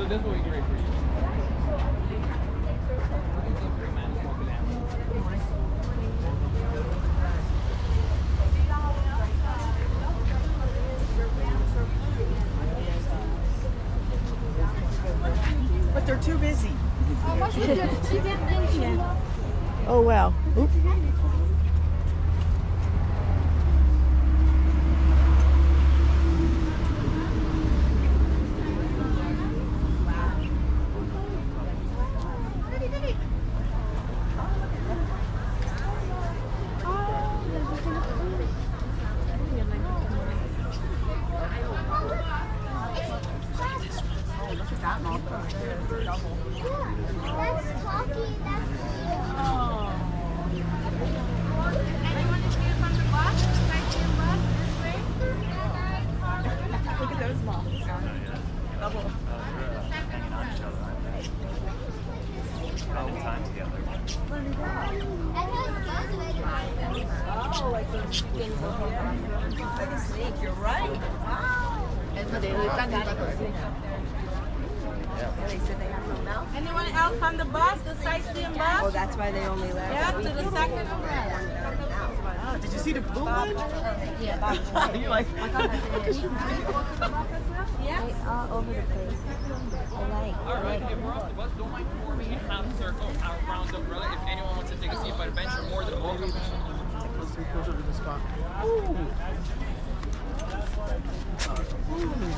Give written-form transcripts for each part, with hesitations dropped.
So this will be great for you. But they're too busy. Oh wow. Oops. Look at those moths. Double. Hanging on each other, aren't they? Spending time together. Oh, like those things over there. Like a snake, you're right. Wow. And they said they have no mouth. Anyone else on the bus, the sightseeing bus? Oh, that's why they only left. Yeah, to the second one. Oh, did you see the blue one? Yeah. You like? Yeah. All over the place. I like. Alright, if we're off the bus, don't mind forming a half circle around the umbrella. If anyone wants to take a seat by the bench, you're more than welcome. Let's be closer to the spot.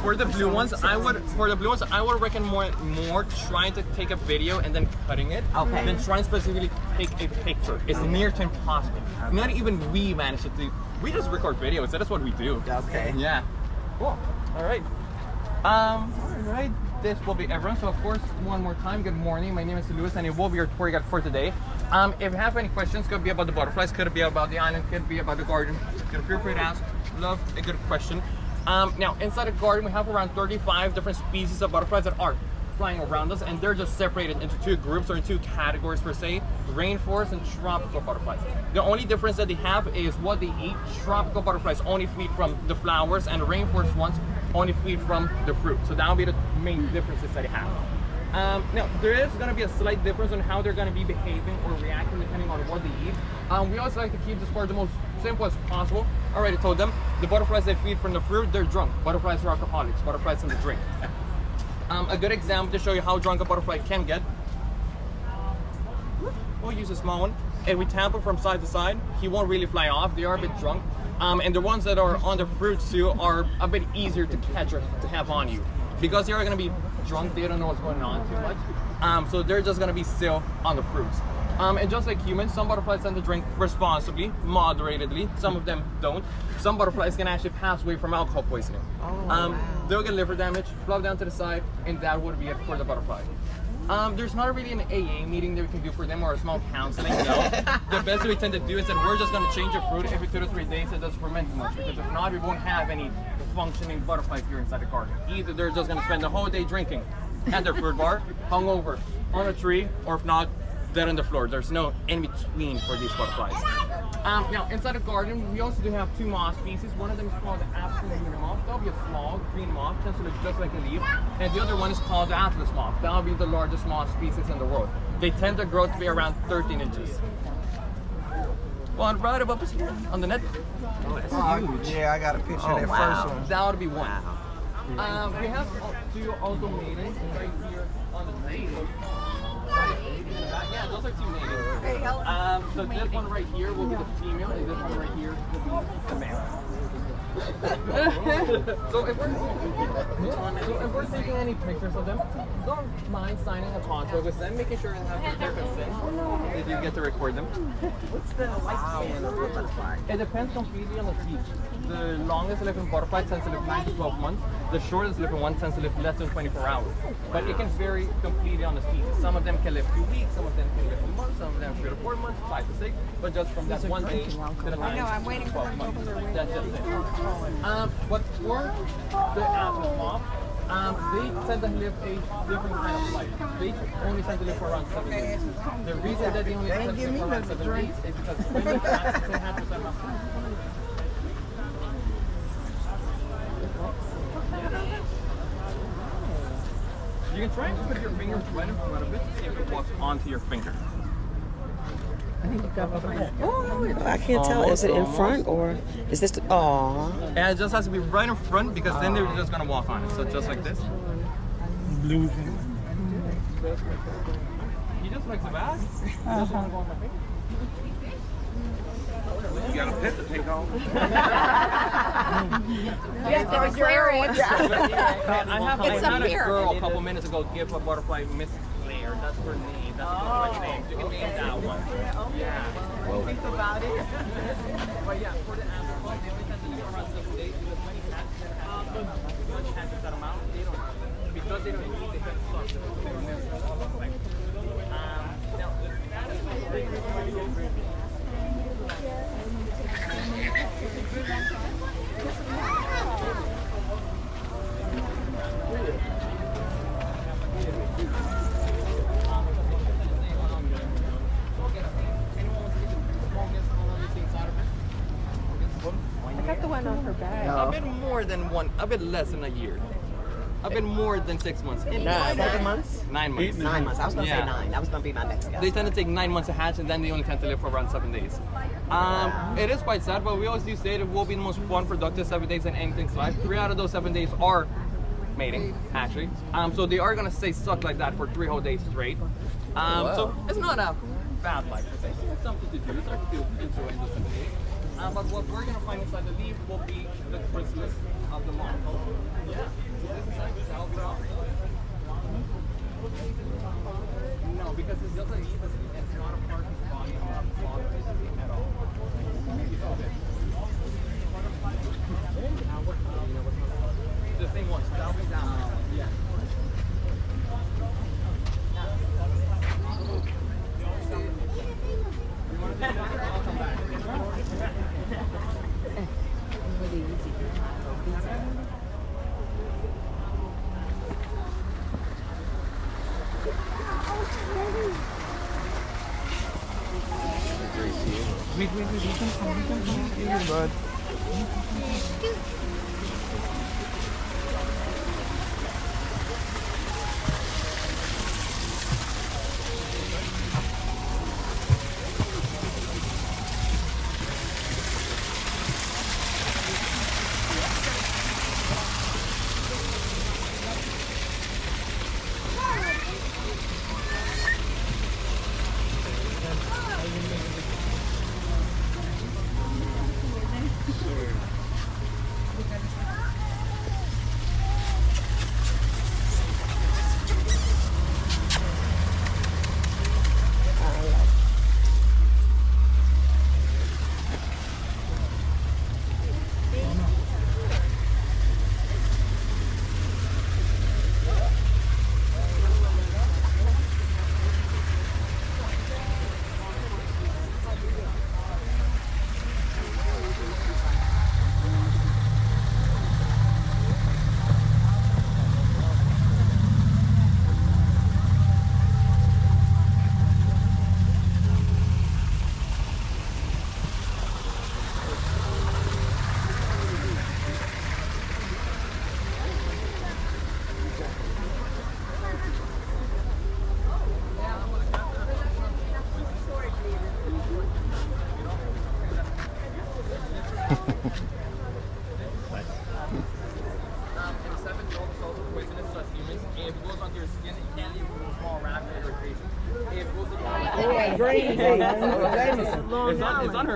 For the blue ones, I would recommend more trying to take a video and then cutting it than trying specifically take a picture. It's near to impossible. Not even we manage to do. We just record videos. That's what we do. Okay. Yeah. Cool. All right. All right. This will be everyone. So of course, one more time, good morning. My name is Louis, and it will be your tour guide for today. If you have any questions, could be about the butterflies, could be about the island, could be about the garden. Feel free to ask. Love a good question. Now, inside the garden, we have around 35 different species of butterflies that are flying around us, and they're just separated into two groups or two categories per se: rainforest and tropical butterflies. The only difference that they have is what they eat. Tropical butterflies only feed from the flowers, and the rainforest ones only feed from the fruit. So that will be the main differences that they have. Now, there is going to be a slight difference on how they're going to be behaving or reacting depending on what they eat. We also like to keep this part the most simple as possible. I already told them, the butterflies that feed from the fruit, they're drunk. Butterflies are alcoholics. Butterflies in the drink. A good example to show you how drunk a butterfly can get. We'll use a small one. If we tap it from side to side, he won't really fly off. They are a bit drunk. And the ones that are on the fruits too are a bit easier to catch or to have on you. Because they are going to be drunk, they don't know what's going on too much. So they're just going to be still on the fruits. And just like humans, some butterflies tend to drink responsibly, moderately. Some of them don't. Some butterflies can actually pass away from alcohol poisoning. They'll get liver damage, flop down to the side, and that would be it for the butterfly. There's not really an AA meeting that we can do for them or a small counseling, no. The best that we tend to do is that we're just going to change the fruit every 2 to 3 days. It doesn't ferment too much, because if not, we won't have any functioning butterflies here inside the garden. Either they're just going to spend the whole day drinking at their fruit bar, hung over on a tree, or if not, dead on the floor. There's no in between for these butterflies. Now, inside the garden, we also do have 2 moth species. One of them is called the African green moth. That'll be a small green moth, tends to look just like a leaf. And the other one is called the Atlas moth. That'll be the largest moth species in the world. They tend to grow to be around 13 inches. One right above us here on the net. Oh, that's huge. Yeah, I got a picture of that first one. That would be one. We have 2 also maidens right here on the tree. Yeah, those are 2 maidens. So this one right here will be the female, and this one right here will be the male. So if we're taking any pictures of them, don't mind signing a contract with them, making sure they have their consent if you get to record them. What's the lifespan of a butterfly? It depends completely on the species. The longest living butterfly tends to live 9 to 12 months. The shortest living one tends to live less than 24 hours. But it can vary completely on the species. Some of them can live 2 weeks, some of them can live a month, some of them 3 to 4 months, 5 to 6. But just from that one day to the 9 to 12 months. That's just it. But for the Atlas moth, they tend to live a different kind of life. They only tend to live for around 7 days. The reason that they only tend to live for around 7 days is because when they hatch, they have to set up. You can try and put your finger right in front of it to see if it walks onto your finger. Oh, I can't tell. Is it in front or is this? Oh. And it just has to be right in front because then they're just gonna walk on it. So just like this. Blue. He just likes the bag. You got a pet to take home. Yeah, to declare it. I had a girl a couple minutes ago give a butterfly Miss Claire. That's her name. That's the butterfly's name. You can name that one. Yeah. Think about it. But yeah, for the animal, they only have to live around 7 days because many cats have much cats that amount. They don't because they don't eat. They get stuck. They don't never now, I got the one on her back. I've been more than a bit less than a year. I've been more than 6 months. 7 months? 9 months. 9 months. I was gonna say 9. That was gonna be my next guess. They tend to take 9 months to hatch, and then they only tend to live for around 7 days. It is quite sad, but we always do say that we'll be the most fun, productive 7 days in anything's life. 3 out of those 7 days are mating, actually. So they are gonna stay stuck like that for 3 whole days straight. So it's not a bad life. It's something to do. It's something to enjoy in the 7 days. But what we're gonna find inside the leaf will be the chrysalis of the month. Yeah. So this is like the alcohol. No, because it's just a leaf. It's not a part of his body. Not a body at all. The same one. Salving down. Yeah. I'll come back. Wait, you can come here, bud.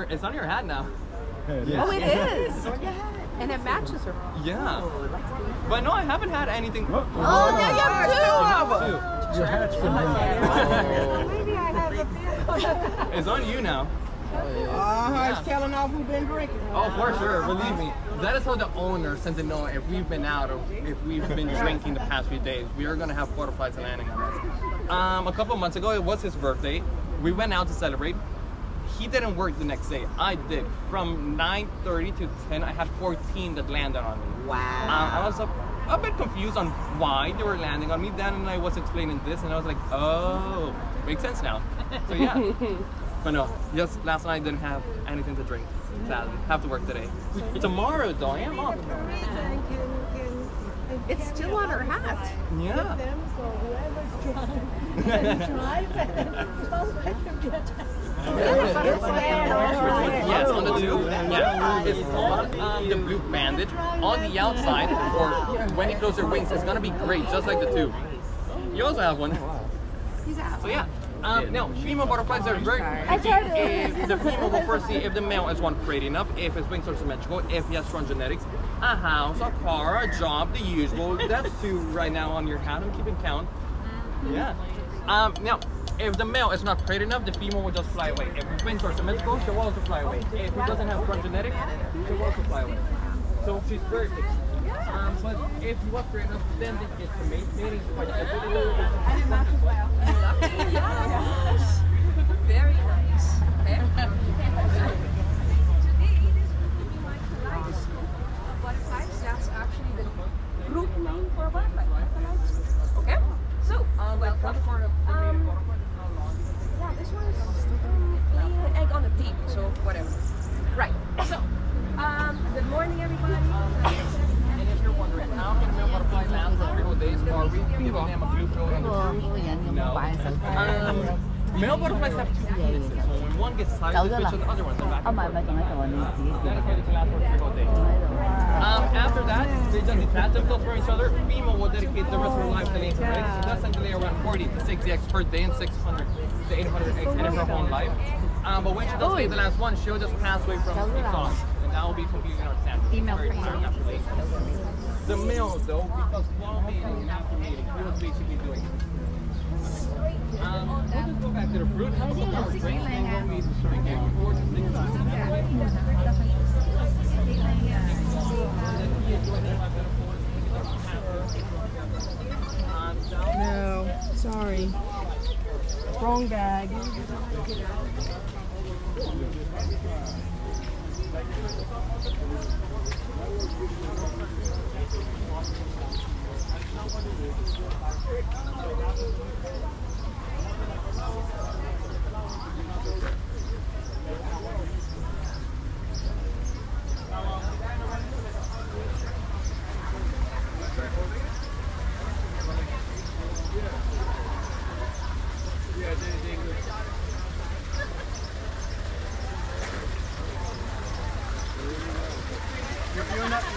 It's on your hat now. Oh, it is. And it matches her. Yeah. But no, I haven't had anything. Oh, now you have two of them. Your hat's been Maybe I have a bit. It's on you now. It's telling off who's been drinking. Oh, for sure. Believe me. That is how the owners tend to know if we've been out or if we've been drinking the past few days. We are going to have butterflies landing on us. A couple months ago, it was his birthday. We went out to celebrate. He didn't work the next day. I did. From 9:30 to 10, I had 14 that landed on me. Wow. I was a bit confused on why they were landing on me. Dan and I was explaining this, and I was like, oh, makes sense now. So yeah. But no, just last night I didn't have anything to drink. Sadly, have to work today. Tomorrow though, I am off. It's still on her hat. Yeah. Yes, on the tube. Yeah, it's called the blue bandage. On the outside, or when it closes their wings, it's gonna be great, just like the tube. You also have one. So yeah. Now, female butterflies are very picky. If the female will first see if the male is one pretty enough, if his wings are symmetrical, if he has strong genetics, a house, a car, a job, the usual. That's 2 right now on your hat. I'm keeping count. Yeah. Now, if the male is not pretty enough, the female will just fly away. If his wings are symmetrical, she'll also fly away. If he doesn't have strong genetics, she'll also fly away. So she's very picky. But if he was pretty enough, then they get to mate. Mating is quite difficult. Yes. Very nice. Today, this will be my kaleidoscope of butterflies. That's actually the group name for a butterfly. Kaleidoscope. Okay? So, welcome. Yeah, this one is laying an egg on a tape, so whatever. Right. So, good morning, everybody. And if you're wondering, how can a male butterfly last for 3 whole days? Are we giving them a blue pill on the cruise? No. Male butterflies have 2 penises, so when one gets tired, they switch to the other one. That is why they can last for 3 whole days. After that, they just detach themselves from each other. Female will dedicate the rest of her life to laying eggs. So that's essentially around 40 to 60 eggs per day and 600 to 800 eggs in her whole life. But when she does lay the last one, she'll just pass away from exhaustion. And that will be completely understandable. Female very tired after laying. The male, though, because while mating and after mating, he was basically doing we'll just go back to the fruit, have a couple more drinks, and go meet drinking 4 to 6 times. No, sorry. Wrong bag.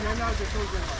You're not the chosen one.